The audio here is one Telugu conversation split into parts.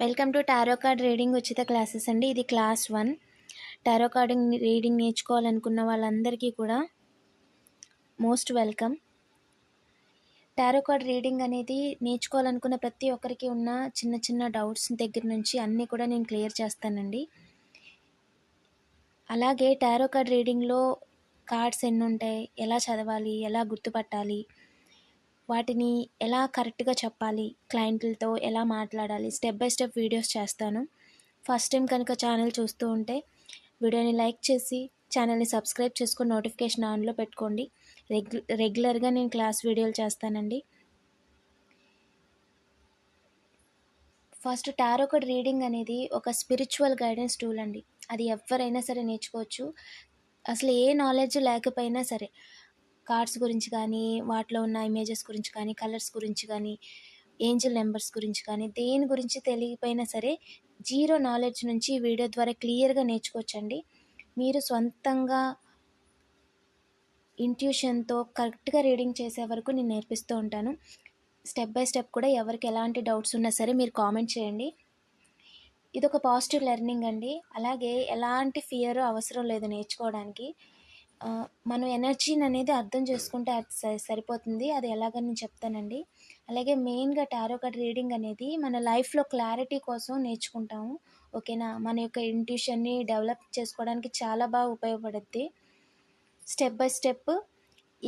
Welcome to tarot card reading ఉచిత క్లాసెస్ అండి. ఇది క్లాస్ 1. టారో కార్డింగ్ రీడింగ్ నేర్చుకోవాలనుకున్న వాళ్ళందరికీ కూడా most welcome. Tarot card reading అనేది నేర్చుకోవాలనుకున్న ప్రతి ఒక్కరికి ఉన్న చిన్న చిన్న డౌట్స్ దగ్గర నుంచి అన్నీ కూడా నేను క్లియర్ చేస్తానండి. అలాగే టారో కార్డ్ రీడింగ్లో కార్డ్స్ ఎన్ని ఉంటాయి, ఎలా చదవాలి, ఎలా గుర్తుపట్టాలి, వాటిని ఎలా కరెక్ట్గా చెప్పాలి, క్లయింట్లతో ఎలా మాట్లాడాలి, స్టెప్ బై స్టెప్ వీడియోస్ చేస్తాను. ఫస్ట్ టైం కనుక ఛానల్ చూస్తూ ఉంటే వీడియోని లైక్ చేసి ఛానల్ని సబ్స్క్రైబ్ చేసుకొని నోటిఫికేషన్ ఆన్లో పెట్టుకోండి. రెగ్యులర్గా నేను క్లాస్ వీడియోలు చేస్తానండి. ఫస్ట్ టారో కార్డ్ రీడింగ్ అనేది ఒక స్పిరిచువల్ గైడెన్స్ టూల్ అండి. అది ఎవరైనా సరే నేర్చుకోవచ్చు. అసలు ఏ నాలెడ్జ్ లేకపోయినా సరే కార్డ్స్ గురించి కానీ, వాటిలో ఉన్న ఇమేజెస్ గురించి కానీ, కలర్స్ గురించి కానీ, ఏంజల్ నెంబర్స్ గురించి కానీ, దేని గురించి తెలియకపోయినా సరే జీరో నాలెడ్జ్ నుంచి వీడియో ద్వారా క్లియర్గా నేర్చుకోవచ్చండి. మీరు సొంతంగా ఇంట్యూషన్తో కరెక్ట్గా రీడింగ్ చేసే వరకు నేను నేర్పిస్తూ ఉంటాను. స్టెప్ బై స్టెప్ కూడా ఎవరికి ఎలాంటి డౌట్స్ ఉన్నా సరే మీరు కామెంట్ చేయండి. ఇది ఒక పాజిటివ్ లెర్నింగ్ అండి. అలాగే ఎలాంటి ఫియర్ అవసరం లేదు నేర్చుకోవడానికి. మనం ఎనర్జీని అనేది అర్థం చేసుకుంటే అది సరిపోతుంది. అది ఎలాగని నేను చెప్తానండి. అలాగే మెయిన్గా టారో కార్డ్ రీడింగ్ అనేది మన లైఫ్లో క్లారిటీ కోసం నేర్చుకుంటాము. ఓకేనా? మన యొక్క ఇంట్యూషన్ని డెవలప్ చేసుకోవడానికి చాలా బాగా ఉపయోగపడుద్ది. స్టెప్ బై స్టెప్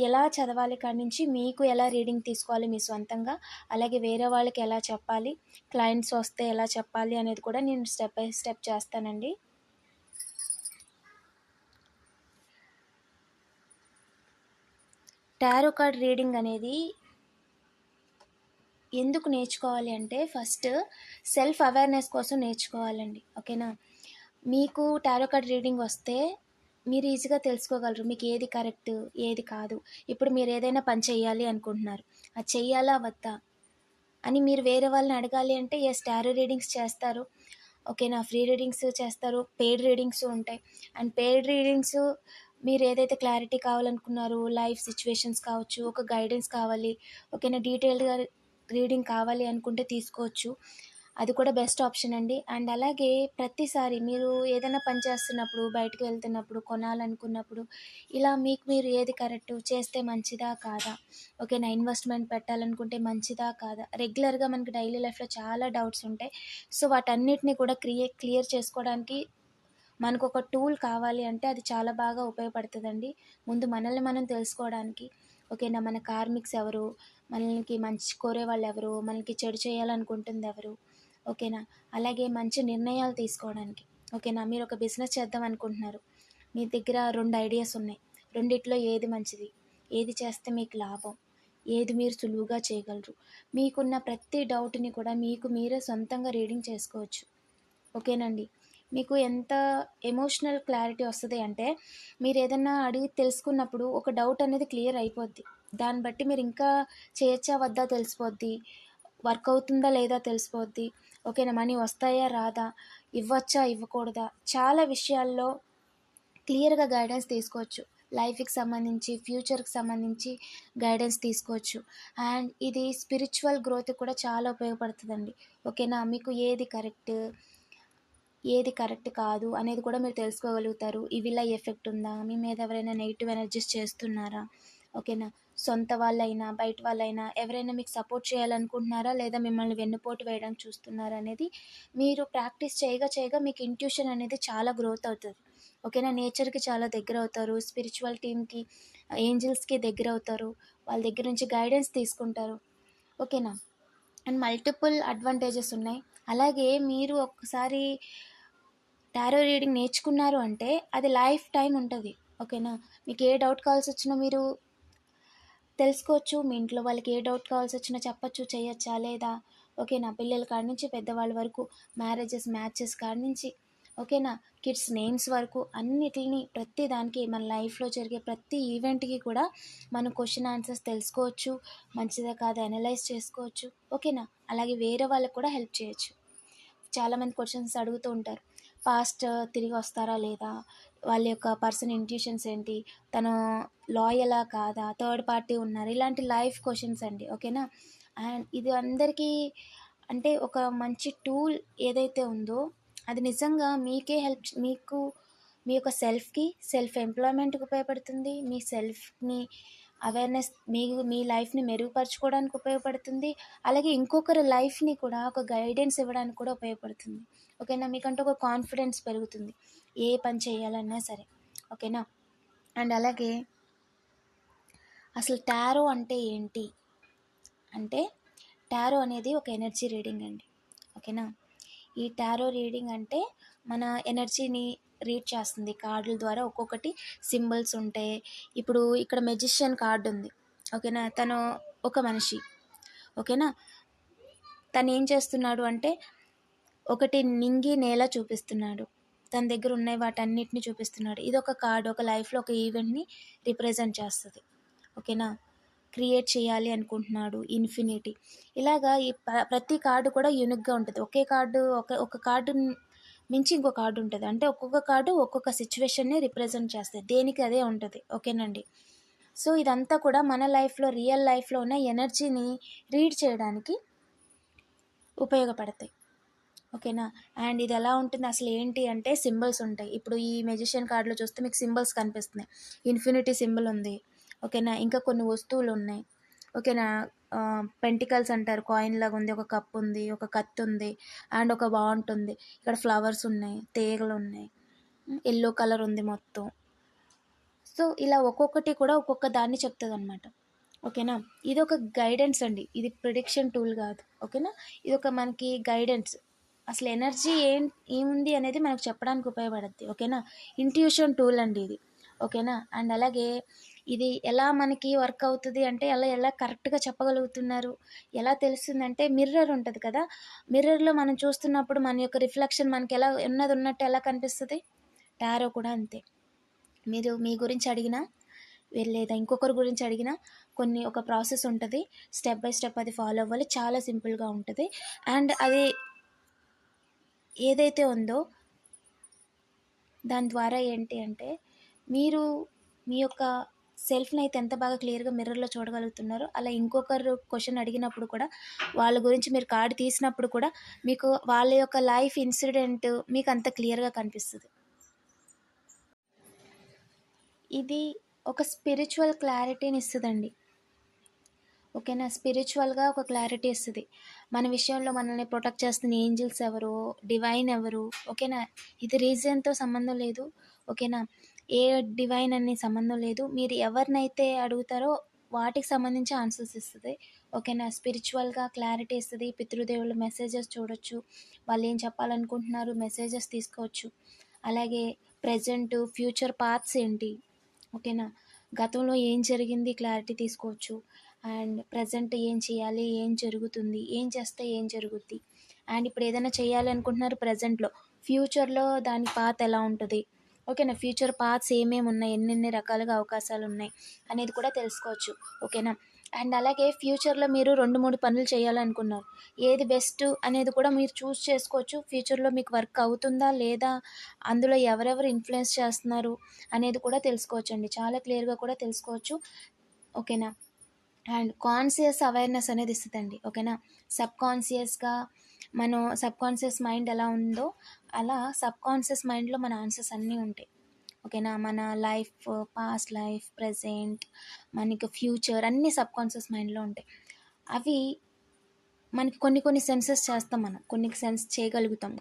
ఎలా చదవాలి కాడి నుంచి మీకు ఎలా రీడింగ్ తీసుకోవాలి మీ సొంతంగా, అలాగే వేరే వాళ్ళకి ఎలా చెప్పాలి, క్లయింట్స్ వస్తే ఎలా చెప్పాలి అనేది కూడా నేను స్టెప్ బై స్టెప్ చేస్తానండి. టారో కార్డ్ రీడింగ్ అనేది ఎందుకు నేర్చుకోవాలి అంటే ఫస్ట్ సెల్ఫ్ అవేర్నెస్ కోసం నేర్చుకోవాలండి. ఓకేనా? మీకు టారో కార్డ్ రీడింగ్ వస్తే మీరు ఈజీగా తెలుసుకోగలరు మీకు ఏది కరెక్ట్, ఏది కాదు. ఇప్పుడు మీరు ఏదైనా పని చేయాలి అనుకుంటున్నారు, అది చెయ్యాలా వద్దా అని మీరు వేరే వాళ్ళని అడగాలి అంటే ఎస్ టారో రీడింగ్స్ చేస్తారు. ఓకేనా? ఫ్రీ రీడింగ్స్ చేస్తారు, పెయిడ్ రీడింగ్స్ ఉంటాయి. అండ్ పెయిడ్ రీడింగ్స్ మీరు ఏదైతే క్లారిటీ కావాలనుకున్నారో, లైఫ్ సిచ్యువేషన్స్ కావచ్చు, ఒక గైడెన్స్ కావాలి, ఓకేనా, డీటెయిల్డ్గా రీడింగ్ కావాలి అనుకుంటే తీసుకోవచ్చు. అది కూడా బెస్ట్ ఆప్షన్ అండి. అండ్ అలాగే ప్రతిసారి మీరు ఏదైనా పని చేస్తున్నప్పుడు, బయటకు వెళ్తున్నప్పుడు, కొనాలనుకున్నప్పుడు ఇలా మీకు మీరు ఏది కరెక్ట్, చేస్తే మంచిదా కాదా, ఓకేనా, ఇన్వెస్ట్మెంట్ పెట్టాలనుకుంటే మంచిదా కాదా, రెగ్యులర్గా మనకి డైలీ లైఫ్లో చాలా డౌట్స్ ఉంటాయి. సో వాటన్నిటిని కూడా క్లియర్ చేసుకోవడానికి మనకు ఒక టూల్ కావాలి అంటే అది చాలా బాగా ఉపయోగపడుతుందండి. ముందు మనల్ని మనం తెలుసుకోవడానికి, ఓకేనా, మన కార్మిక్స్ ఎవరు, మనకి మంచి కోరే వాళ్ళు ఎవరు, మనకి చెడు చేయాలనుకుంటుంది ఎవరు, ఓకేనా, అలాగే మంచి నిర్ణయాలు తీసుకోవడానికి. ఓకేనా? మీరు ఒక బిజినెస్ చేద్దాం అనుకుంటున్నారు, మీ దగ్గర 2 ఐడియాస్ ఉన్నాయి, రెండిట్లో ఏది మంచిది, ఏది చేస్తే మీకు లాభం, ఏది మీరు సులువుగా చేయగలరు, మీకున్న ప్రతి డౌట్ని కూడా మీకు మీరే సొంతంగా రీడింగ్ చేసుకోవచ్చు. ఓకేనండి? మీకు ఎంత ఎమోషనల్ క్లారిటీ వస్తుంది అంటే మీరు ఏదన్నా అడిగి తెలుసుకున్నప్పుడు ఒక డౌట్ అనేది క్లియర్ అయిపోద్ది. దాన్ని బట్టి మీరు ఇంకా చేయొచ్చా వద్దా తెలిసిపోద్ది, వర్క్ అవుతుందా లేదా తెలిసిపోద్ది, ఓకేనా, మనీ వస్తాయా రాదా, ఇవ్వచ్చా ఇవ్వకూడదా, చాలా విషయాల్లో క్లియర్గా గైడెన్స్ తీసుకోవచ్చు. లైఫ్కి సంబంధించి, ఫ్యూచర్కి సంబంధించి గైడెన్స్ తీసుకోవచ్చు. అండ్ ఇది స్పిరిచువల్ గ్రోత్కి కూడా చాలా ఉపయోగపడుతుందండి. ఓకేనా? మీకు ఏది కరెక్ట్, ఏది కరెక్ట్ కాదు అనేది కూడా మీరు తెలుసుకోగలుగుతారు. ఇవిలా ఎఫెక్ట్ ఉందా, మీ మీద ఎవరైనా నెగిటివ్ ఎనర్జీస్ చేస్తున్నారా, ఓకేనా, సొంత వాళ్ళైనా బయట వాళ్ళైనా ఎవరైనా మీకు సపోర్ట్ చేయాలనుకుంటున్నారా లేదా మిమ్మల్ని వెన్నుపోటు వేయడానికి చూస్తున్నారా అనేది మీరు ప్రాక్టీస్ చేయగా మీకు ఇంట్యూషన్ అనేది చాలా గ్రోత్ అవుతుంది. ఓకేనా? నేచర్కి చాలా దగ్గర అవుతారు, స్పిరిచువల్ టీమ్కి, ఏంజల్స్కి దగ్గర అవుతారు, వాళ్ళ దగ్గర నుంచి గైడెన్స్ తీసుకుంటారు. ఓకేనా? అండ్ మల్టిపుల్ అడ్వాంటేజెస్ ఉన్నాయి. అలాగే మీరు ఒక్కసారి టారో రీడింగ్ నేర్చుకున్నారు అంటే అది లైఫ్ టైం ఉంటుంది. ఓకేనా? మీకు ఏ డౌట్ కావాల్సి వచ్చినా మీరు తెలుసుకోవచ్చు. మీ ఇంట్లో వాళ్ళకి ఏ డౌట్ కావాల్సి వచ్చినా చెప్పచ్చు, చేయొచ్చా లేదా, ఓకేనా, పిల్లల కాడి నుంచి పెద్దవాళ్ళ వరకు, మ్యారేజెస్ మ్యాచెస్ కాడి నుంచి, ఓకేనా, కిడ్స్ నేమ్స్ వరకు అన్నిటిని ప్రతి దానికి మన లైఫ్లో జరిగే ప్రతి ఈవెంట్కి కూడా మనం క్వశ్చన్ ఆన్సర్స్ తెలుసుకోవచ్చు, మంచిదా కాదా అనలైజ్ చేసుకోవచ్చు. ఓకేనా? అలాగే వేరే వాళ్ళకి కూడా హెల్ప్ చేయొచ్చు. చాలామంది క్వశ్చన్స్ అడుగుతూ ఉంటారు, పాస్ట్ తిరిగి వస్తారా లేదా, వాళ్ళ యొక్క పర్సన్ ఇంట్యూషన్స్ ఏంటి, తను లాయలా కాదా, థర్డ్ పార్టీ ఉన్నారు, ఇలాంటి లైఫ్ క్వశ్చన్స్ అండి. ఓకేనా? అండ్ ఇది అందరికీ అంటే ఒక మంచి టూల్ ఏదైతే ఉందో అది నిజంగా మీకే మీకు మీ యొక్క సెల్ఫ్ ఎంప్లాయ్మెంట్కి ఉపయోగపడుతుంది. మీ సెల్ఫ్ని అవేర్నెస్ మీ లైఫ్ని మెరుగుపరచుకోవడానికి ఉపయోగపడుతుంది. అలాగే ఇంకొకరి లైఫ్ని కూడా ఒక గైడెన్స్ ఇవ్వడానికి కూడా ఉపయోగపడుతుంది. ఓకేనా, మీకంటే ఒక కాన్ఫిడెన్స్ పెరుగుతుంది ఏ పని చేయాలన్నా సరే. ఓకేనా. అండ్ అలాగే అసలు టారో అంటే ఏంటి అంటే, టారో అనేది ఒక ఎనర్జీ రీడింగ్ అండి. ఓకేనా. ఈ టారో రీడింగ్ అంటే మన ఎనర్జీని రీడ్ చేస్తుంది కార్డుల ద్వారా. ఒక్కొక్కటి సింబల్స్ ఉంటాయి. ఇప్పుడు ఇక్కడ మెజిషియన్ కార్డు ఉంది. ఓకేనా, తను ఒక మనిషి. ఓకేనా, తను ఏం చేస్తున్నాడు అంటే ఒకటి నింగి నేల చూపిస్తున్నాడు. తన దగ్గర ఉన్నాయి వాటన్నిటిని చూపిస్తున్నాడు. ఇది ఒక కార్డు, ఒక లైఫ్లో ఒక ఈవెంట్ని రిప్రజెంట్ చేస్తుంది. ఓకేనా, క్రియేట్ చేయాలి అనుకుంటున్నాడు ఇన్ఫినిటీ. ఇలాగా ఈ ప్రతి కార్డు కూడా యూనిక్గా ఉంటుంది. ఒకే కార్డు ఒక కార్డు మించి ఇంకో కార్డు ఉంటుంది. అంటే ఒక్కొక్క కార్డు ఒక్కొక్క సిచ్యువేషన్ని రిప్రజెంట్ చేస్తుంది. దేనికి అదే ఉంటుంది. ఓకేనండి. సో ఇదంతా కూడా మన లైఫ్లో రియల్ లైఫ్లో ఉన్న ఎనర్జీని రీడ్ చేయడానికి ఉపయోగపడతాయి. ఓకేనా. అండ్ ఇది ఎలా ఉంటుంది అసలు ఏంటి అంటే సింబల్స్ ఉంటాయి. ఇప్పుడు ఈ మెజిషియన్ కార్డులో చూస్తే మీకు సింబల్స్ కనిపిస్తున్నాయి. ఇన్ఫినిటీ సింబల్ ఉంది. ఓకేనా, ఇంకా కొన్ని వస్తువులు ఉన్నాయి. ఓకేనా, పెంటికల్స్ అంటారు, కాయిన్ లాగా ఉంది. ఒక కప్ ఉంది, ఒక కత్తి ఉంది, అండ్ ఒక వాంట్ ఉంది. ఇక్కడ ఫ్లవర్స్ ఉన్నాయి, తీగలు ఉన్నాయి, ఎల్లో కలర్ ఉంది మొత్తం. సో ఇలా ఒక్కొక్కటి కూడా ఒక్కొక్క దాన్ని చెప్తుంది అనమాట. ఓకేనా, ఇది ఒక గైడెన్స్ అండి, ఇది ప్రిడిక్షన్ టూల్ కాదు. ఓకేనా, ఇది ఒక మనకి గైడెన్స్. అసలు ఎనర్జీ ఏముంది అనేది మనకు చెప్పడానికి ఉపయోగపడుద్ది. ఓకేనా, ఇంట్యూషన్ టూల్ అండి ఇది. ఓకేనా. అండ్ అలాగే ఇది ఎలా మనకి వర్క్ అవుతుంది అంటే ఎలా కరెక్ట్గా చెప్పగలుగుతున్నారు, ఎలా తెలుస్తుందంటే మిర్రర్ ఉంటుంది కదా, మిర్రర్లో మనం చూస్తున్నప్పుడు మన యొక్క రిఫ్లెక్షన్ మనకి ఎలా ఉన్నట్టు ఎలా కనిపిస్తుంది. టారో కూడా అంతే. మీరు మీ గురించి అడిగినా లేదా ఇంకొకరి గురించి అడిగినా ఒక ప్రాసెస్ ఉంటుంది. స్టెప్ బై స్టెప్ అది ఫాలో అవ్వాలి. చాలా సింపుల్గా ఉంటుంది. అండ్ అది ఏదైతే ఉందో దాని ద్వారా ఏంటి అంటే మీరు మీ యొక్క సెల్ఫ్ని అయితే ఎంత బాగా క్లియర్గా మిర్రర్లో చూడగలుగుతున్నారో, అలా ఇంకొకరు క్వశ్చన్ అడిగినప్పుడు కూడా వాళ్ళ గురించి మీరు కార్డు తీసినప్పుడు కూడా మీకు వాళ్ళ యొక్క లైఫ్ ఇన్సిడెంట్ మీకు అంత క్లియర్గా కనిపిస్తుంది. ఇది ఒక స్పిరిచువల్ క్లారిటీని ఇస్తుందండి. ఓకేనా, స్పిరిచువల్గా ఒక క్లారిటీ ఇస్తుంది. మన విషయంలో మనల్ని ప్రొటెక్ట్ చేస్తున్న ఏంజిల్స్ ఎవరు, డివైన్ ఎవరు. ఓకేనా, ఇది రీజన్తో సంబంధం లేదు. ఓకేనా, ఏ డివైన్ అని సంబంధం లేదు. మీరు ఎవరినైతే అడుగుతారో వాటికి సంబంధించి ఆన్సర్స్ ఇస్తుంది. ఓకేనా, స్పిరిచువల్గా క్లారిటీ ఇస్తుంది. పితృదేవుల మెసేజెస్ చూడొచ్చు, వాళ్ళు ఏం చెప్పాలనుకుంటున్నారు మెసేజెస్ తీసుకోవచ్చు. అలాగే ప్రజెంట్ ఫ్యూచర్ పాత్స్ ఏంటి, ఓకేనా, గతంలో ఏం జరిగింది క్లారిటీ తీసుకోవచ్చు. అండ్ ప్రజెంట్ ఏం చేయాలి, ఏం జరుగుతుంది, ఏం చేస్తే ఏం జరుగుద్ది. అండ్ ఇప్పుడు ఏదైనా చేయాలి అనుకుంటున్నారు ప్రజెంట్లో, ఫ్యూచర్లో దాని పాత్ ఎలా ఉంటుంది. ఓకేనా, ఫ్యూచర్ పాత్స్ ఏమేమి ఉన్నాయి, ఎన్నెన్ని రకాలుగా అవకాశాలు ఉన్నాయి అనేది కూడా తెలుసుకోవచ్చు. ఓకేనా. అండ్ అలాగే ఫ్యూచర్లో మీరు 2-3 పనులు చేయాలనుకున్నారు, ఏది బెస్ట్ అనేది కూడా మీరు చూస్ చేసుకోవచ్చు. ఫ్యూచర్లో మీకు వర్క్ అవుతుందా లేదా, అందులో ఎవరెవరు ఇన్ఫ్లుయెన్స్ చేస్తున్నారు అనేది కూడా తెలుసుకోవచ్చండి. చాలా క్లియర్గా కూడా తెలుసుకోవచ్చు. ఓకేనా. అండ్ కాన్షియస్ అవేర్నెస్ అనేది ఇస్తుందండి. ఓకేనా, సబ్ కాన్షియస్ మైండ్ ఎలా ఉందో అలా సబ్ కాన్షియస్ మైండ్లో మన ఆన్సర్స్ అన్నీ ఉంటాయి. ఓకేనా, మన లైఫ్, పాస్ట్ లైఫ్, ప్రజెంట్, మనకి ఫ్యూచర్ అన్నీ సబ్ కాన్షియస్ మైండ్లో ఉంటాయి. అవి మనకి కొన్ని సెన్సెస్ చేస్తాం, మనం కొన్ని సెన్స్ చేయగలుగుతాం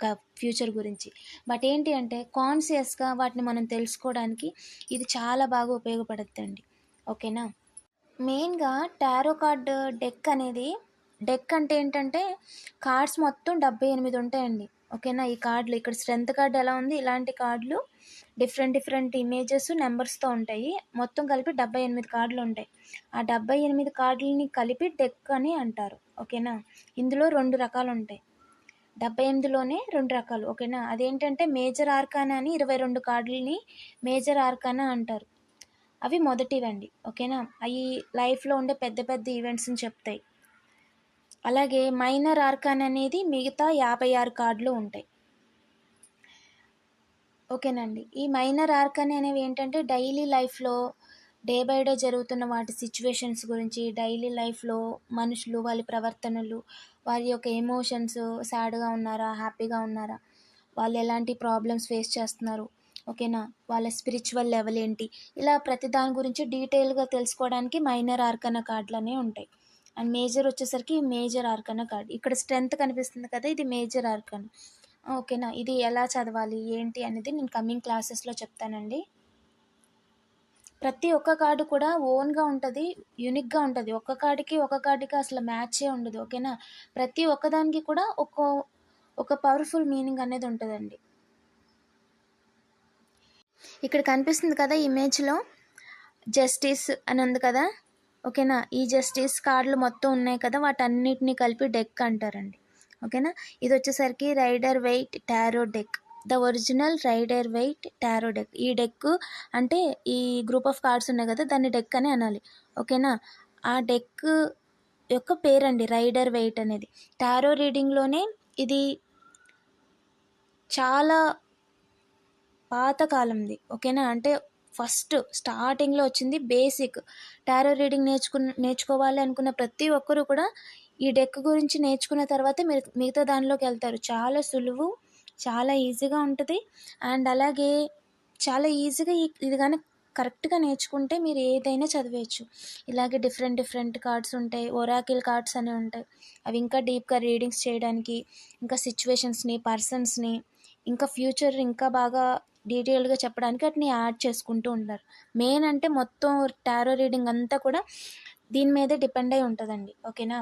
ఫ్యూచర్ గురించి. బట్ ఏంటి అంటే కాన్షియస్గా వాటిని మనం తెలుసుకోవడానికి ఇది చాలా బాగా ఉపయోగపడుతుందండి. ఓకేనా. మెయిన్గా టారో కార్డ్ డెక్ అంటే ఏంటంటే కార్డ్స్ మొత్తం 78 ఉంటాయండి. ఓకేనా, ఈ కార్డులు ఇక్కడ స్ట్రెంత్ కార్డు ఎలా ఉంది, ఇలాంటి కార్డులు డిఫరెంట్ ఇమేజెస్ నెంబర్స్తో ఉంటాయి. మొత్తం కలిపి 78 కార్డులు ఉంటాయి. ఆ 78 కార్డులని కలిపి డెక్ అని అంటారు. ఓకేనా, ఇందులో 2 రకాలు ఉంటాయి. 78లోనే 2 రకాలు. ఓకేనా, అదేంటంటే మేజర్ ఆర్కానా అని 22 కార్డులని మేజర్ ఆర్కానా అంటారు. అవి మొదటివండి. ఓకేనా, అవి లైఫ్లో ఉండే పెద్ద ఈవెంట్స్ని చెప్తాయి. అలాగే మైనర్ ఆర్కాన్ అనేది మిగతా 56 కార్డులు ఉంటాయి. ఓకేనండి, ఈ మైనర్ ఆర్కాన్ అనేవి ఏంటంటే డైలీ లైఫ్లో డే బై డే జరుగుతున్న వాటి సిచ్యువేషన్స్ గురించి, డైలీ లైఫ్లో మనుషులు వాళ్ళ ప్రవర్తనలు, వారి యొక్క ఎమోషన్స్, సాడ్గా ఉన్నారా, హ్యాపీగా ఉన్నారా, వాళ్ళు ఎలాంటి ప్రాబ్లమ్స్ ఫేస్ చేస్తున్నారు, ఓకేనా, వాళ్ళ స్పిరిచువల్ లెవెల్ ఏంటి, ఇలా ప్రతి దాని గురించి డీటెయిల్గా తెలుసుకోవడానికి మైనర్ ఆర్కనా కార్డులనే ఉంటాయి. అండ్ మేజర్ వచ్చేసరికి మేజర్ ఆర్కనా కార్డ్. ఇక్కడ స్ట్రెంత్ కనిపిస్తుంది కదా, ఇది మేజర్ ఆర్కనా. ఓకేనా, ఇది ఎలా చదవాలి ఏంటి అనేది నేను కమింగ్ క్లాసెస్లో చెప్తానండి. ప్రతి ఒక్క కార్డు కూడా ఓన్గా ఉంటుంది, యూనిక్గా ఉంటుంది. ఒక్క కార్డుకి అసలు మ్యాచే ఉండదు, ఓకేనా. ప్రతి ఒక్కదానికి కూడా ఒక పవర్ఫుల్ మీనింగ్ అనేది ఉంటుందండి. ఇక్కడ కనిపిస్తుంది కదా ఇమేజ్లో జస్టిస్ అని ఉంది కదా, ఓకేనా. ఈ జస్టిస్ కార్డులు మొత్తం ఉన్నాయి కదా, వాటన్నిటిని కలిపి డెక్ అంటారండి, ఓకేనా. ఇది వచ్చేసరికి Rider Waite tarot deck, the original Rider Waite tarot deck. ఈ డెక్ అంటే ఈ గ్రూప్ ఆఫ్ కార్డ్స్ ఉన్నాయి కదా, దాన్ని డెక్ అని అనాలి, ఓకేనా. ఆ డెక్ యొక్క పేరండి రైడర్ వెయిట్ అనేది. టారో రీడింగ్లోనే ఇది చాలా పాతకాలంది, ఓకేనా. అంటే ఫస్ట్ స్టార్టింగ్లో వచ్చింది బేసిక్. టారో రీడింగ్ నేర్చుకోవాలి అనుకున్న ప్రతి ఒక్కరు కూడా ఈ డెక్ గురించి నేర్చుకున్న తర్వాత మీరు మిగతా దానిలోకి వెళ్తారు. చాలా సులువు, చాలా ఈజీగా ఉంటుంది. అండ్ అలాగే చాలా ఈజీగా ఇది కానీ కరెక్ట్గా నేర్చుకుంటే మీరు ఏదైనా చదివేయచ్చు. ఇలాగే డిఫరెంట్ కార్డ్స్ ఉంటాయి, ఒరాకిల్ కార్డ్స్ అనేవి ఉంటాయి. అవి ఇంకా డీప్గా రీడింగ్స్ చేయడానికి, ఇంకా సిచ్యువేషన్స్ని, పర్సన్స్ని, ఇంకా ఫ్యూచర్ ఇంకా బాగా డీటెయిల్గా చెప్పడానికి వాటిని యాడ్ చేసుకుంటూ ఉంటారు. మెయిన్ అంటే మొత్తం టారో రీడింగ్ అంతా కూడా దీని మీదే డిపెండ్ అయి ఉంటుందండి, ఓకేనా.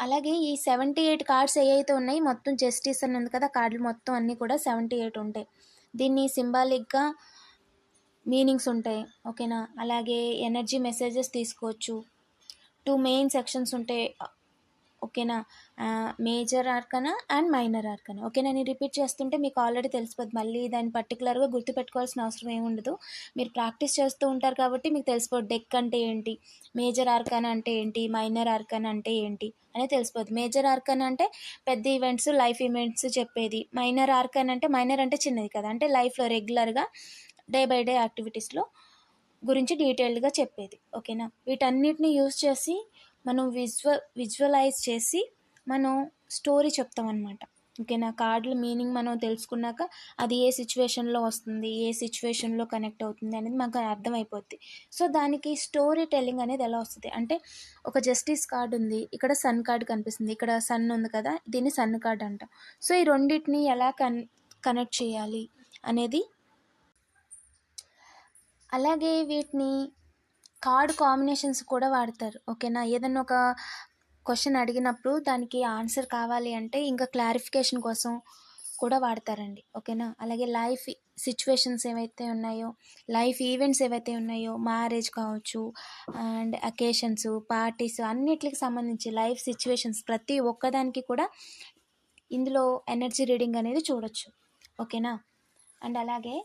అలాగే ఈ 78 కార్డ్స్ ఏవైతే ఉన్నాయి, మొత్తం జస్టిస్ అని ఉంది కదా, కార్డులు మొత్తం అన్నీ కూడా 78 ఉంటాయి. దీన్ని సింబాలిక్గా మీనింగ్స్ ఉంటాయి, ఓకేనా. అలాగే ఎనర్జీ మెసేజెస్ తీసుకోవచ్చు. 2 మెయిన్ సెక్షన్స్ ఉంటాయి, ఓకేనా. Major arcana and minor arcana, ఓకేనా. నేను రిపీట్ చేస్తుంటే మీకు ఆల్రెడీ తెలిసిపోద్ది, మళ్ళీ దాన్ని పర్టికులర్గా గుర్తుపెట్టుకోవాల్సిన అవసరం ఏమి ఉండదు. మీరు ప్రాక్టీస్ చేస్తూ ఉంటారు కాబట్టి మీకు తెలిసిపోద్ది డెక్ అంటే ఏంటి, మేజర్ ఆర్కనా అంటే ఏంటి, మైనర్ ఆర్కనా అంటే ఏంటి అనేది తెలిసిపోద్ది. మేజర్ ఆర్కనా అంటే పెద్ద ఈవెంట్స్, లైఫ్ ఈవెంట్స్ చెప్పేది. మైనర్ ఆర్కనా అంటే మైనర్ అంటే చిన్నది కదా, అంటే లైఫ్లో రెగ్యులర్గా డే బై డే యాక్టివిటీస్లో గురించి డీటెయిల్డ్గా చెప్పేది, ఓకేనా. వీటన్నిటిని యూజ్ చేసి మనం విజువలైజ్ చేసి మనం స్టోరీ చెప్తాం అనమాట, ఓకేనా. కార్డుల మీనింగ్ మనం తెలుసుకున్నాక అది ఏ సిచ్యువేషన్లో వస్తుంది, ఏ సిచ్యువేషన్లో కనెక్ట్ అవుతుంది అనేది మాకు అర్థమైపోద్ది. సో దానికి స్టోరీ టెల్లింగ్ అనేది ఎలా వస్తుంది అంటే, ఒక జస్టిస్ కార్డ్ ఉంది, ఇక్కడ సన్ కార్డ్ కనిపిస్తుంది, ఇక్కడ సన్ ఉంది కదా, దీన్ని సన్ కార్డ్ అంటాం. సో ఈ రెండింటిని ఎలా కనెక్ట్ చేయాలి అనేది, అలాగే వీటిని కార్డ్ కాంబినేషన్స్ కూడా వాడతారు, ఓకేనా. ఏదన్నా ఒక క్వశ్చన్ అడిగినప్పుడు దానికి ఆన్సర్ కావాలి అంటే ఇంకా క్లారిఫికేషన్ కోసం కూడా వాడతారండి, ఓకేనా. అలాగే లైఫ్ సిచ్యువేషన్స్ ఏవైతే ఉన్నాయో, లైఫ్ ఈవెంట్స్ ఏవైతే ఉన్నాయో, మ్యారేజ్ కావచ్చు అండ్ అకేషన్స్, పార్టీస్, అన్నిటికి సంబంధించి లైఫ్ సిచ్యువేషన్స్ ప్రతి ఒక్కదానికి కూడా ఇందులో ఎనర్జీ రీడింగ్ అనేది చూడొచ్చు, ఓకేనా. అండ్ అలాగే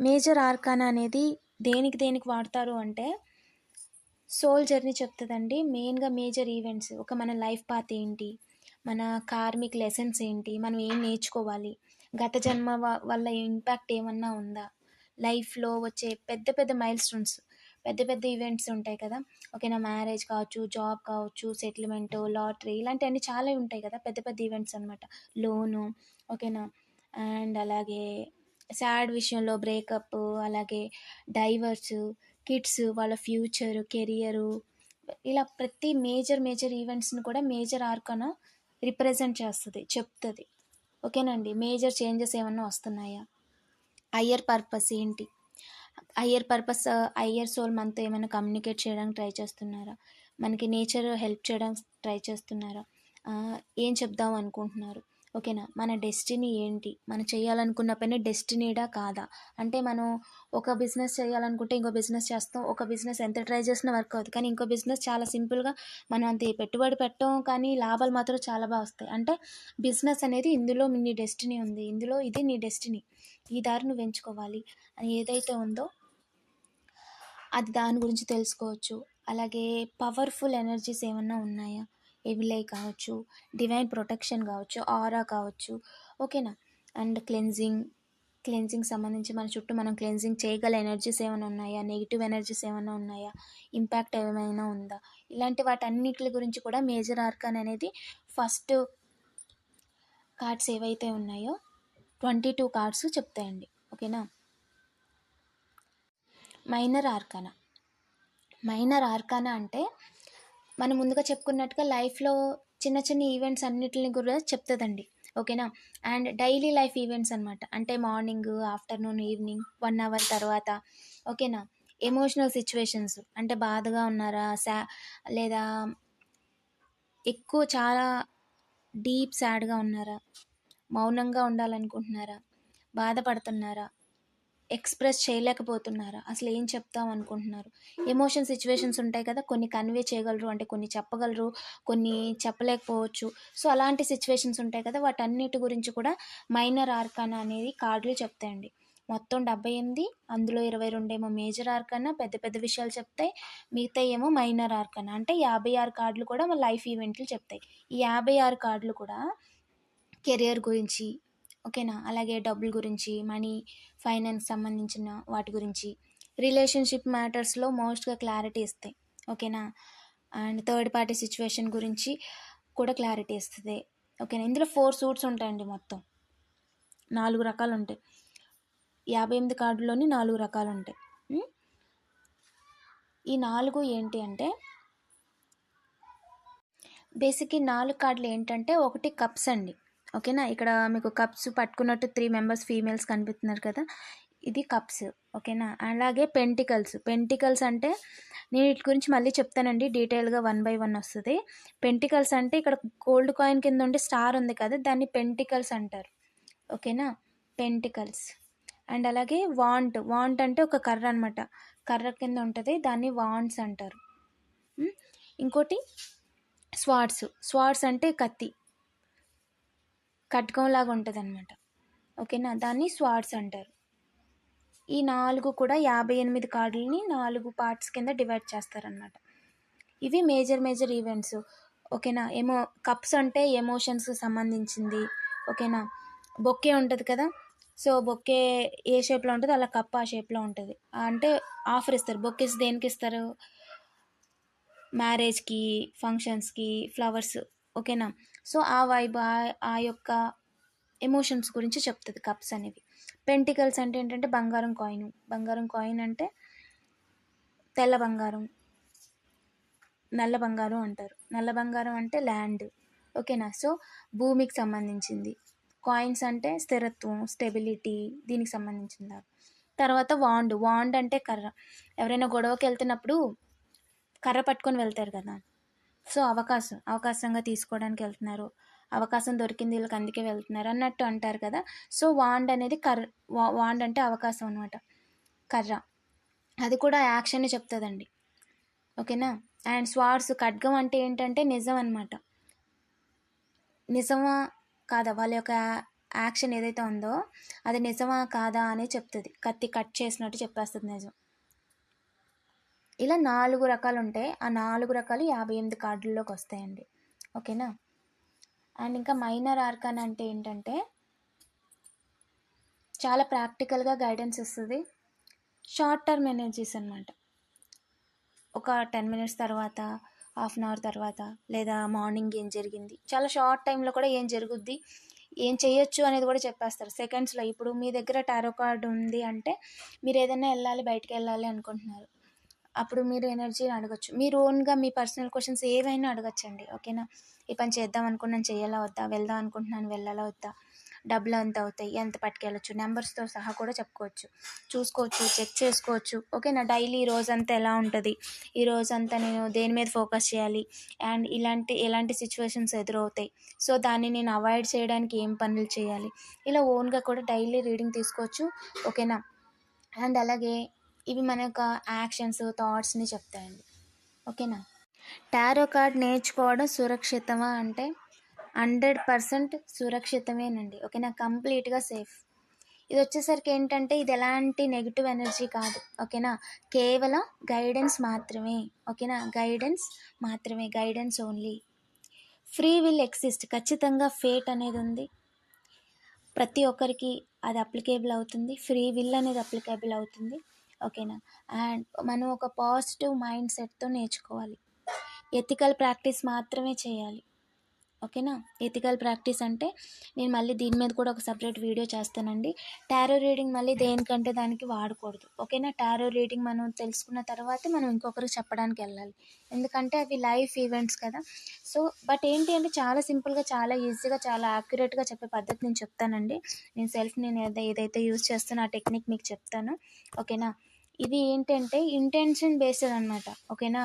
మేజర్ ఆర్కానా అనేది దేనికి వాడతారు అంటే, సోల్ జర్నీ చెప్తుందండి. మెయిన్గా మేజర్ ఈవెంట్స్, ఒక మన లైఫ్ పాత్ ఏంటి, మన కార్మిక్ లెసన్స్ ఏంటి, మనం ఏం నేర్చుకోవాలి, గత జన్మ వల్ల ఇంపాక్ట్ ఏమన్నా ఉందా, లైఫ్లో వచ్చే పెద్ద మైల్ స్టోన్స్, పెద్ద ఈవెంట్స్ ఉంటాయి కదా, ఓకేనా. మ్యారేజ్ కావచ్చు, జాబ్ కావచ్చు, సెటిల్మెంట్, లాటరీ, ఇలాంటివన్నీ చాలా ఉంటాయి కదా, పెద్ద ఈవెంట్స్ అనమాట. లోను, ఓకేనా. అండ్ అలాగే సాడ్ విషయంలో బ్రేకప్, అలాగే డైవర్స్, కిడ్స్ వాళ్ళ ఫ్యూచర్, కెరియరు, ఇలా ప్రతి మేజర్ ఈవెంట్స్ని కూడా మేజర్ ఆర్కానా రిప్రజెంట్ చేస్తుంది, చెప్తుంది, ఓకేనండి. మేజర్ చేంజెస్ ఏమన్నా వస్తున్నాయా, హయ్యర్ పర్పస్ ఏంటి, హయ్యర్ సోల్ మనతో ఏమైనా కమ్యూనికేట్ చేయడానికి ట్రై చేస్తున్నారా, మనకి నేచర్ హెల్ప్ చేయడానికి ట్రై చేస్తున్నారా, ఏం చెప్దాం అనుకుంటున్నారు, ఓకేనా. మన డెస్టినీ ఏంటి, మనం చేయాలనుకున్న పని డెస్టినీడా కాదా, అంటే మనం ఒక బిజినెస్ చేయాలనుకుంటే ఇంకో బిజినెస్ చేస్తాం, ఒక బిజినెస్ ఎంత ట్రై చేసినా వర్క్ అవుతుంది, కానీ ఇంకో బిజినెస్ చాలా సింపుల్గా మనం అంత పెట్టుబడి పెట్టాం కానీ లాభాలు మాత్రం చాలా బాగా వస్తాయి. అంటే బిజినెస్ అనేది ఇందులో నీ డెస్టినీ ఉంది, ఇందులో ఇది నీ డెస్టినీ, ఈ దారి నువ్వు ఎంచుకోవాలి అని ఏదైతే ఉందో అది దాని గురించి తెలుసుకోవచ్చు. అలాగే పవర్ఫుల్ ఎనర్జీస్ ఏమన్నా ఉన్నాయా, ఎవిలై కావచ్చు, డివైన్ ప్రొటెక్షన్ కావచ్చు, ఆరా కావచ్చు, ఓకేనా. అండ్ క్లెన్జింగ్, క్లెన్జింగ్ సంబంధించి మన చుట్టూ మనం క్లెన్జింగ్ చేయగల ఎనర్జీస్ ఏమైనా ఉన్నాయా, నెగిటివ్ ఎనర్జీస్ ఏమైనా ఉన్నాయా, ఇంపాక్ట్ ఏమైనా ఉందా, ఇలాంటి వాటన్నిటి గురించి కూడా మేజర్ ఆర్కాన్ అనేది ఫస్ట్ కార్డ్స్ ఏవైతే ఉన్నాయో 22 కార్డ్స్ చెప్తాయండి. ఓకేనా. Minor arcana. మైనర్ ఆర్కానా అంటే మనం ముందుగా చెప్పుకున్నట్టుగా లైఫ్లో చిన్న చిన్న ఈవెంట్స్ అన్నిటిని కూడా చెప్తుందండి. ఓకేనా. అండ్ డైలీ లైఫ్ ఈవెంట్స్ అనమాట. అంటే మార్నింగ్, ఆఫ్టర్నూన్, ఈవినింగ్, 1 అవర్ తర్వాత. ఓకేనా. ఎమోషనల్ సిచ్యువేషన్స్ అంటే బాధగా ఉన్నారా, లేదా ఎక్కువ చాలా డీప్ సాడ్గా ఉన్నారా, మౌనంగా ఉండాలనుకుంటున్నారా, బాధపడుతున్నారా, ఎక్స్ప్రెస్ చేయలేకపోతున్నారా, అసలు ఏం చెప్తాం అనుకుంటున్నారు. ఎమోషన్ సిచ్యువేషన్స్ ఉంటాయి కదా, కొన్ని కన్వే చేయగలరు, అంటే కొన్ని చెప్పగలరు, కొన్ని చెప్పలేకపోవచ్చు. సో అలాంటి సిచ్యువేషన్స్ ఉంటాయి కదా, వాటన్నిటి గురించి కూడా మైనర్ ఆర్కానా అనేది కార్డులు చెప్తాయండి. మొత్తం 78, అందులో 22 ఏమో మేజర్ ఆర్కానా, పెద్ద పెద్ద విషయాలు చెప్తాయి. మిగతా ఏమో మైనర్ ఆర్కానా, అంటే 56 కార్డులు కూడా మన లైఫ్ ఈవెంట్లు చెప్తాయి. ఈ 56 కార్డులు కూడా కెరియర్ గురించి, ఓకేనా, అలాగే డబ్బుల గురించి, మనీ, ఫైనాన్స్ సంబంధించిన వాటి గురించి, రిలేషన్షిప్ మ్యాటర్స్లో మోస్ట్గా క్లారిటీ ఇస్తాయి. ఓకేనా. అండ్ థర్డ్ పార్టీ సిచ్యువేషన్ గురించి కూడా క్లారిటీ ఇస్తుంది. ఓకేనా. ఇందులో 4 సూట్స్ ఉంటాయండి. మొత్తం 4 రకాలు ఉంటాయి. 58 కార్డులోని 4 రకాలు ఉంటాయి. ఈ 4 ఏంటి అంటే బేసిక్ ఈ 4 కార్డులు ఏంటంటే, ఒకటి కప్స్ అండి. ఓకేనా. ఇక్కడ మీకు కప్స్ పట్టుకున్నట్టు 3 మెంబర్స్ ఫీమేల్స్ కనిపిస్తున్నారు కదా, ఇది కప్స్. ఓకేనా. అలాగే పెంటికల్స్ అంటే నేను వీటి గురించి మళ్ళీ చెప్తానండి, డీటెయిల్గా 1 బై 1 వస్తుంది. పెంటికల్స్ అంటే ఇక్కడ గోల్డ్ కాయిన్ కింద ఉండే స్టార్ ఉంది కదా, దాన్ని పెంటికల్స్ అంటారు. ఓకేనా. పెంటికల్స్. అండ్ అలాగే వాంట్ అంటే ఒక కర్ర అనమాట, కర్ర కింద ఉంటుంది, దాన్ని వాండ్స్ అంటారు. ఇంకోటి స్వార్డ్స్ అంటే కత్తి, ఖడ్గంలాగా ఉంటుంది అనమాట. ఓకేనా, దాన్ని స్వార్డ్స్ అంటారు. ఈ 4 కూడా 58 కార్డులని 4 పార్ట్స్ కింద డివైడ్ చేస్తారనమాట. ఇవి మేజర్ ఈవెంట్స్. ఓకేనా. కప్స్ అంటే ఎమోషన్స్కి సంబంధించింది. ఓకేనా. బొక్కే ఉంటుంది కదా, సో బొక్కే ఏ షేప్లో ఉంటుంది, అలా కప్ ఆ షేప్లో ఉంటుంది. అంటే ఆఫర్ ఇస్తారు. బొక్కేస్ దేనికి ఇస్తారు, మ్యారేజ్కి, ఫంక్షన్స్కి, ఫ్లవర్స్. ఓకేనా. సో ఆ వైబ్, ఆ యొక్క ఎమోషన్స్ గురించి చెప్తుంది కప్స్ అనేవి. పెంటికల్స్ అంటే ఏంటంటే బంగారం కాయిన్ అంటే తెల్ల బంగారం, నల్ల బంగారం అంటారు. నల్ల బంగారం అంటే ల్యాండ్. ఓకేనా. సో భూమికి సంబంధించింది. కాయిన్స్ అంటే స్థిరత్వం, స్టెబిలిటీ, దీనికి సంబంధించింది. తర్వాత వాండ్ అంటే కర్ర. ఎవరైనా గొడవకి వెళ్తున్నప్పుడు కర్ర పట్టుకొని వెళ్తారు కదా, సో అవకాశంగా తీసుకోవడానికి వెళ్తున్నారు, అవకాశం దొరికింది వీళ్ళకి అందుకే వెళ్తున్నారు అన్నట్టు అంటారు కదా. సో వాండ్ అనేది వాండ్ అంటే అవకాశం అనమాట, కర్ర. అది కూడా యాక్షన్ని చెప్తుందండి. ఓకేనా. అండ్ స్వార్డ్స్, ఖడ్గం అంటే ఏంటంటే నిజం అనమాట. నిజమా కాదా, వాళ్ళ యొక్క యాక్షన్ ఏదైతే ఉందో అది నిజమా కాదా అని చెప్తుంది. కత్తి కట్ చేసినట్టు చెప్పేస్తుంది నిజం. ఇలా 4 రకాలు ఉంటాయి. ఆ 4 రకాలు 58 కార్డుల్లోకి వస్తాయండి. ఓకేనా. అండ్ ఇంకా మైనర్ ఆర్కాన్ అంటే ఏంటంటే చాలా ప్రాక్టికల్గా గైడెన్స్ ఇస్తుంది. షార్ట్ టర్మ్ ఎనర్జీస్ అనమాట. ఒక 10 మినిట్స్ తర్వాత, హాఫ్ అన్ అవర్ తర్వాత, లేదా మార్నింగ్ ఏం జరిగింది, చాలా షార్ట్ టైంలో కూడా ఏం జరుగుద్ది, ఏం చేయొచ్చు అనేది కూడా చెప్పేస్తారు సెకండ్స్లో. ఇప్పుడు మీ దగ్గర టారో కార్డు ఉంది అంటే మీరు ఏదైనా బయటికి వెళ్ళాలి అనుకుంటున్నారు, అప్పుడు మీరు ఎనర్జీని అడగచ్చు. మీరు ఓన్గా మీ పర్సనల్ క్వశ్చన్స్ ఏవైనా అడగచ్చండి. ఓకేనా. ఈ పని చేద్దాం అనుకున్నాను, చేయాలా వద్దా, వెళ్దాం అనుకుంటున్నాను, వెళ్ళాలా వద్దా, డబ్బులు ఎంత అవుతాయి, ఎంత పట్టుకెళ్ళచ్చు, నెంబర్స్తో సహా కూడా చూసుకోవచ్చు, చెక్ చేసుకోవచ్చు. ఓకేనా. డైలీ ఈ రోజంతా ఎలా ఉంటుంది, ఈ రోజంతా నేను దేని మీద ఫోకస్ చేయాలి, అండ్ ఎలాంటి సిచ్యువేషన్స్ ఎదురవుతాయి, సో దాన్ని నేను అవాయిడ్ చేయడానికి ఏం పనులు చేయాలి, ఇలా ఓన్గా కూడా డైలీ రీడింగ్ తీసుకోవచ్చు. ఓకేనా. అండ్ అలాగే ఇవి మన యొక్క యాక్షన్స్, థాట్స్ని చెప్తాయండి. ఓకేనా. టారో కార్డ్ నేర్చుకోవడం సురక్షితమా అంటే 100% సురక్షితమేనండి. ఓకేనా. కంప్లీట్గా సేఫ్. ఇది వచ్చేసరికి ఏంటంటే ఇది ఎలాంటి నెగిటివ్ ఎనర్జీ కాదు. ఓకేనా. కేవలం గైడెన్స్ మాత్రమే. ఓకేనా. Guidance only. Free will exist. ఖచ్చితంగా ఫేట్ అనేది ఉంది. ప్రతి ఒక్కరికి అది అప్లికేబుల్ అవుతుంది. ఫ్రీ విల్ అనేది అప్లికేబుల్ అవుతుంది. ఓకేనా. అండ్ మనం ఒక పాజిటివ్ మైండ్ సెట్తో నేర్చుకోవాలి. ఎథికల్ ప్రాక్టీస్ మాత్రమే చేయాలి. ఓకేనా. ఎథికల్ ప్రాక్టీస్ అంటే నేను మళ్ళీ దీని మీద కూడా ఒక సపరేట్ వీడియో చేస్తానండి. టారో రీడింగ్ మళ్ళీ దేనికంటే దానికి వాడకూడదు. ఓకేనా. టారో రీడింగ్ మనం తెలుసుకున్న తర్వాతే మనం ఇంకొకరికి చెప్పడానికి వెళ్ళాలి. ఎందుకంటే అవి లైఫ్ ఈవెంట్స్ కదా. సో బట్ ఏంటి అంటే చాలా సింపుల్గా, చాలా ఈజీగా, చాలా యాక్యురేట్గా చెప్పే పద్ధతి నేను చెప్తానండి. నేను ఏదైతే యూజ్ చేస్తానో ఆ టెక్నిక్ మీకు చెప్తాను. ఓకేనా. ఇది ఏంటంటే ఇంటెన్షన్ బేస్డ్ అనమాట. ఓకేనా.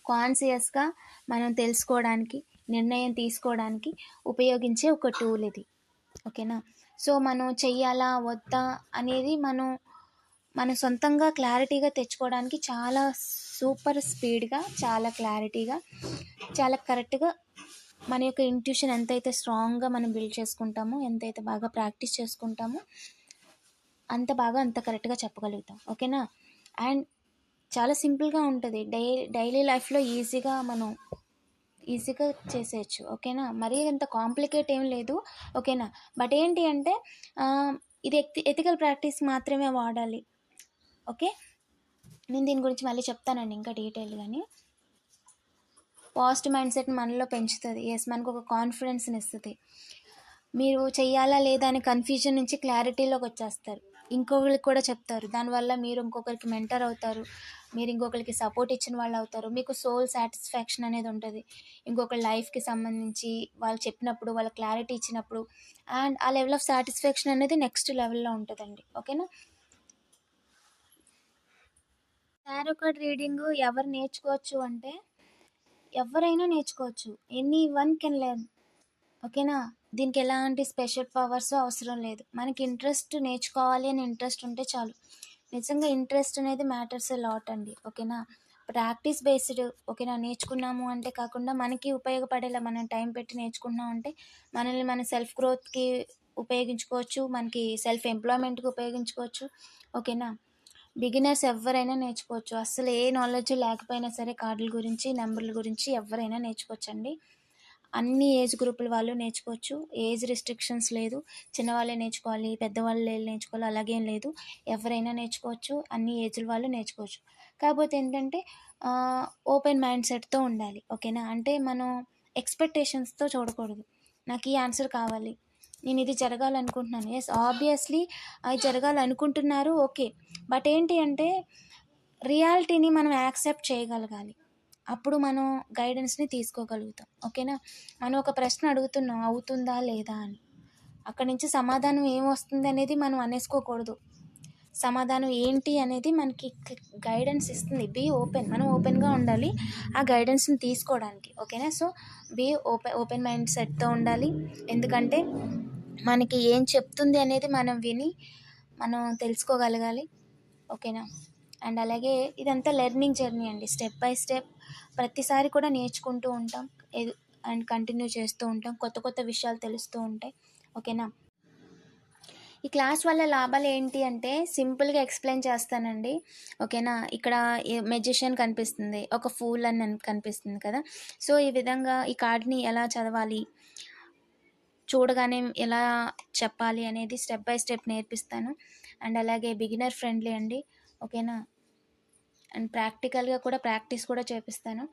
కాన్షియస్గా మనం తెలుసుకోవడానికి, నిర్ణయం తీసుకోవడానికి ఉపయోగించే ఒక టూల్ ఇది. ఓకేనా. సో మనం చెయ్యాలా వద్దా అనేది మన సొంతంగా క్లారిటీగా తెచ్చుకోవడానికి చాలా సూపర్ స్పీడ్గా, చాలా క్లారిటీగా, చాలా కరెక్ట్గా మన యొక్క ఇంట్యూషన్ ఎంతైతే స్ట్రాంగ్గా మనం బిల్డ్ చేసుకుంటామో, ఎంతైతే బాగా ప్రాక్టీస్ చేసుకుంటామో అంత కరెక్ట్గా చెప్పగలుగుతాం. ఓకేనా. అండ్ చాలా సింపుల్గా ఉంటుంది. డైలీ లైఫ్లో ఈజీగా చేసేయచ్చు. ఓకేనా. మరీ అంత కాంప్లికేట్ ఏం లేదు. ఓకేనా. బట్ ఏంటి అంటే ఇది ఎథికల్ ప్రాక్టీస్ మాత్రమే వాడాలి. ఓకే. నేను దీని గురించి మళ్ళీ చెప్తానండి ఇంకా డీటెయిల్గాని. పాజిటివ్ మైండ్ సెట్ మనలో పెంచుతుంది. మనకు ఒక కాన్ఫిడెన్స్ని ఇస్తుంది. మీరు చెయ్యాలా లేదా అని కన్ఫ్యూజన్ నుంచి క్లారిటీలోకి వచ్చేస్తారు. ఇంకొకరికి కూడా చెప్తారు. దానివల్ల మీరు ఇంకొకరికి మెంటర్ అవుతారు. మీరు ఇంకొకరికి సపోర్ట్ ఇచ్చిన వాళ్ళు అవుతారు. మీకు సోల్ సాటిస్ఫాక్షన్ అనేది ఉంటుంది. ఇంకొకరి లైఫ్కి సంబంధించి వాళ్ళు చెప్పినప్పుడు, వాళ్ళ క్లారిటీ ఇచ్చినప్పుడు, అండ్ ఆ లెవెల్ ఆఫ్ సాటిస్ఫాక్షన్ అనేది నెక్స్ట్ లెవెల్లో ఉంటుందండి. ఓకేనా. టారో కార్డ్ రీడింగ్ ఎవరు నేర్చుకోవచ్చు అంటే ఎవరైనా నేర్చుకోవచ్చు. Any one can learn. ఓకేనా. దీనికి ఎలాంటి స్పెషల్ పవర్స్ అవసరం లేదు. మనకి ఇంట్రెస్ట్, నేర్చుకోవాలి అని ఇంట్రెస్ట్ ఉంటే చాలు. నిజంగా ఇంట్రెస్ట్ అనేది మ్యాటర్స్ ఎ లాట్ అండి. ఓకేనా. Practice based. ఓకేనా. నేర్చుకున్నాము అంటే కాకుండా మనకి ఉపయోగపడేలా మనం టైం పెట్టి నేర్చుకున్నాం అంటే మనల్ని మన సెల్ఫ్ గ్రోత్కి ఉపయోగించుకోవచ్చు, మనకి సెల్ఫ్ ఎంప్లాయ్మెంట్కి ఉపయోగించుకోవచ్చు. ఓకేనా. బిగినర్స్ ఎవరైనా నేర్చుకోవచ్చు. అసలు ఏ నాలెడ్జ్ లేకపోయినా సరే కార్డుల గురించి, నెంబర్ల గురించి ఎవరైనా నేర్చుకోవచ్చండి. అన్ని ఏజ్ గ్రూపుల వాళ్ళు నేర్చుకోవచ్చు. ఏజ్ రిస్ట్రిక్షన్స్ లేదు. చిన్నవాళ్ళే నేర్చుకోవాలి, పెద్దవాళ్ళే నేర్చుకోవాలి అలాగేం లేదు. ఎవరైనా నేర్చుకోవచ్చు. అన్ని ఏజ్ల వాళ్ళు నేర్చుకోవచ్చు. కాకపోతే ఏంటంటే ఓపెన్ మైండ్ సెట్తో ఉండాలి. ఓకేనా. అంటే మనం ఎక్స్పెక్టేషన్స్తో చూడకూడదు. నాకు ఈ ఆన్సర్ కావాలి, నేను ఇది జరగాలనుకుంటున్నాను. ఆబ్వియస్లీ అది జరగాలనుకుంటున్నారు. ఓకే. బట్ ఏంటి అంటే రియాలిటీని మనం యాక్సెప్ట్ చేయగలగాలి. అప్పుడు మనం గైడెన్స్ని తీసుకోగలుగుతాం. ఓకేనా. మనం ఒక ప్రశ్న అడుగుతున్నాం అవుతుందా లేదా అని. అక్కడి నుంచి సమాధానం ఏమొస్తుంది అనేది మనం అనేసుకోకూడదు. సమాధానం ఏంటి అనేది మనకి గైడెన్స్ ఇస్తుంది. Be open. మనం ఓపెన్గా ఉండాలి ఆ గైడెన్స్ని తీసుకోవడానికి. ఓకేనా. సో బీ ఓపెన్ మైండ్ సెట్తో ఉండాలి. ఎందుకంటే మనకి ఏం చెప్తుంది అనేది మనం విని మనం తెలుసుకోగలగాలి. ఓకేనా. అండ్ అలాగే ఇదంతా లెర్నింగ్ జర్నీ అండి. స్టెప్ బై స్టెప్ ప్రతిసారి కూడా నేర్చుకుంటూ ఉంటాం అండ్ కంటిన్యూ చేస్తూ ఉంటాం. కొత్త విషయాలు తెలుస్తూ ఉంటాయి. ఓకేనా. ఈ క్లాస్ వల్ల లాభాలు ఏంటి అంటే సింపుల్గా ఎక్స్ప్లెయిన్ చేస్తానండి. ఓకేనా. ఇక్కడ మెజిషియన్ కనిపిస్తుంది, ఒక ఫూల్ అని కనిపిస్తుంది కదా. సో ఈ విధంగా ఈ కార్డ్ని ఎలా చదవాలి, చూడగానే ఎలా చెప్పాలి అనేది స్టెప్ బై స్టెప్ నేర్పిస్తాను. అండ్ అలాగే బిగినర్ ఫ్రెండ్లీ అండి. ఓకేనా. అండ్ ప్రాక్టికల్గా కూడా ప్రాక్టీస్ కూడా చేపిస్తాను.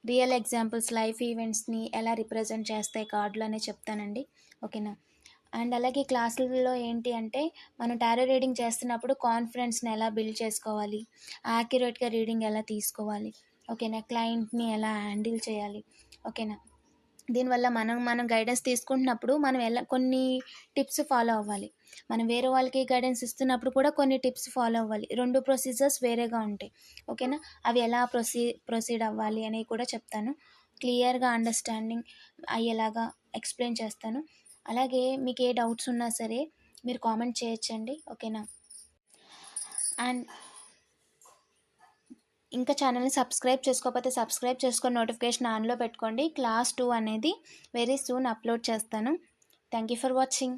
రియల్ ఎగ్జాంపుల్స్, లైఫ్ ఈవెంట్స్ని ఎలా రిప్రజెంట్ చేస్తాయి కార్డులు అనేది చెప్తానండి. ఓకేనా. అండ్ అలాగే క్లాసులలో ఏంటి అంటే మనం టారో రీడింగ్ చేస్తున్నప్పుడు కాన్ఫిడెన్స్ని ఎలా బిల్డ్ చేసుకోవాలి, యాక్యురేట్గా రీడింగ్ ఎలా తీసుకోవాలి, ఓకేనా, క్లయింట్ని ఎలా హ్యాండిల్ చేయాలి. ఓకేనా. దీనివల్ల మనం గైడెన్స్ తీసుకుంటున్నప్పుడు మనం కొన్ని టిప్స్ ఫాలో అవ్వాలి. మనం వేరే వాళ్ళకి గైడెన్స్ ఇస్తున్నప్పుడు కూడా కొన్ని టిప్స్ ఫాలో అవ్వాలి. 2 ప్రొసీజర్స్ వేరేగా ఉంటాయి. ఓకేనా. అవి ఎలా ప్రొసీడ్ అవ్వాలి అని కూడా చెప్తాను. క్లియర్గా అండర్స్టాండింగ్ అయ్యేలాగా ఎక్స్ప్లెయిన్ చేస్తాను. అలాగే మీకు ఏ డౌట్స్ ఉన్నా సరే మీరు కామెంట్ చేయొచ్చండి. ఓకేనా. అండ్ ఇంకా ఛానల్ని సబ్స్క్రైబ్ చేసుకోకపోతే సబ్స్క్రైబ్ చేసుకొని నోటిఫికేషన్ ఆన్లో పెట్టుకోండి. క్లాస్ 2 అనేది వెరీ సూన్ అప్లోడ్ చేస్తాను. Thank you for watching.